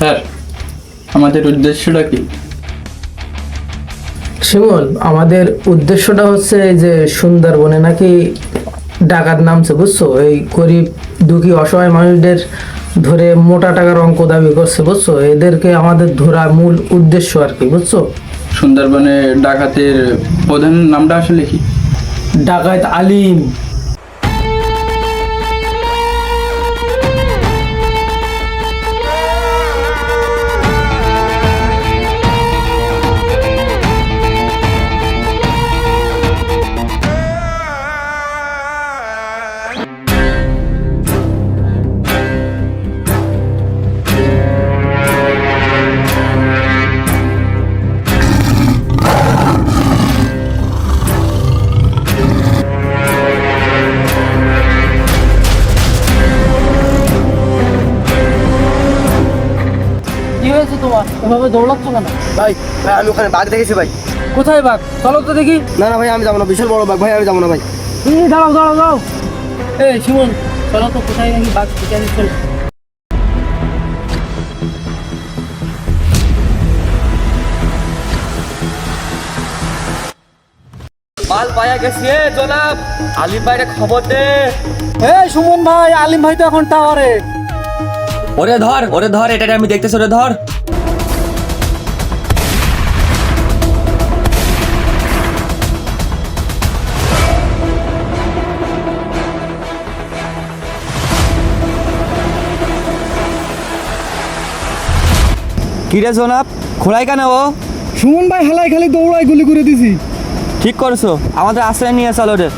Sir, আমাদের উদ্দেশ্যটা কি? শিমুল, আমাদের উদ্দেশ্যটা হচ্ছে এই যে সুন্দরবনে নাকি ডাকাত নামছে, বুঝছো? এই গরিব দুঃখী অসহায় মানুষদের ধরে মোটা টাকার অঙ্ক দাবি করছে, বুঝছো? এদেরকে আমাদের ধরা মূল উদ্দেশ্য আর কি, বুঝছো? সুন্দরবনে ডাকাতের প্রধান নামটা আসলে কি? ডাকাত আলিম। কি হয়েছে তোমার? এভাবে দৌড়াচ্ছ কেন? ভাই ভাই আমি ওখানে বাঘ দেখেছি ভাই। কোথায় বাঘ? চলো তো দেখি। না না ভাই আমি যাবো না, বিশাল বড় বাঘ ভাই, আমি যাবো না ভাই। দাঁড়াও দাঁড়াও দাঁড়াও। এই শিমুল, চলো তো, কোথায় নাকি বাঘ দেখে আনি, চলো। মাল পায়া গেছে জনাব, আলিম ভাইরে খবর দে। এই সুমন ভাই, আলিম ভাই তো এখন টাওয়ারে। ওরে ধর, এটা আমি দেখতেছি, ওরে ধর। কিরে জনাব, খোলাই কেন ও? সুমন ভাই হালাই খালি দৌড়াই গুলি করে দিছি। ঠিক করছো, আমাদের আশ্রয় নিয়ে চলো রে।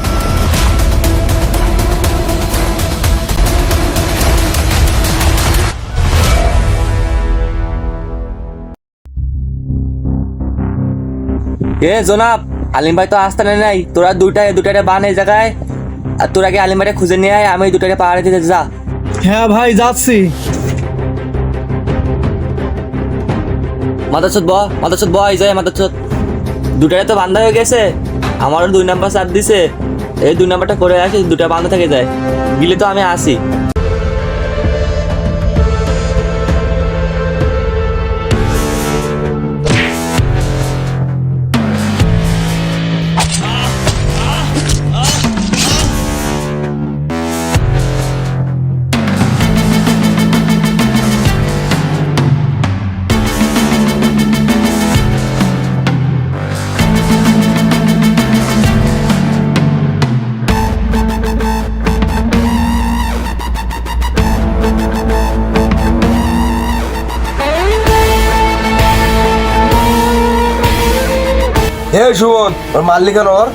এ জনাব, আলিম ভাই তো আস্তানে নাই, তোরা দুটারে বান এই জায়গায়, আর তোর আগে আলিম ভাইটা খুঁজে নিয়ে আয়, আমি দুটারে পাহাড়ে দিতে যা। হ্যাঁ ভাই যাচ্ছি। মাদারচোদ ব এই যায় মাদারচোদ। দুটারে তো বান্ধা হয়ে গেছে, আমারও 2 নাম্বার চাপ দিছে, এই 2 নাম্বারটা করে আসি, দুটা বান্ধা থেকে যায়, গিলে তো আমি আসি। হে সুমন, ওর মারলি কেন ওর?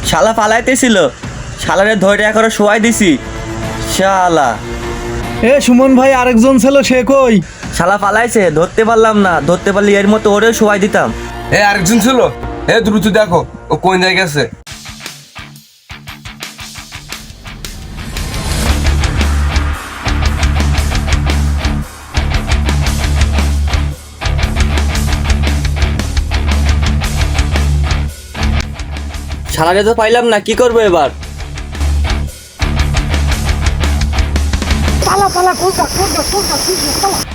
শালা পালাইতেছিল, শালারে ধরে এখনো শোয়াই দিছি। শালা এ সুমন ভাই, আরেকজন ছিল, সে কই? শালা পালাইছে, ধরতে পারলাম না, ধরতে পারলে এর মতো ওরেও শোয়াই দিতাম। এ আরেকজন ছিল, এ দ্রুত দেখো ও কোন জায়গায় গেছে। শালারে তো পাইলাম না, কি করবো এবার? পালা পালা, কোনটা কোনটা কোনটা কোনটা, পালা।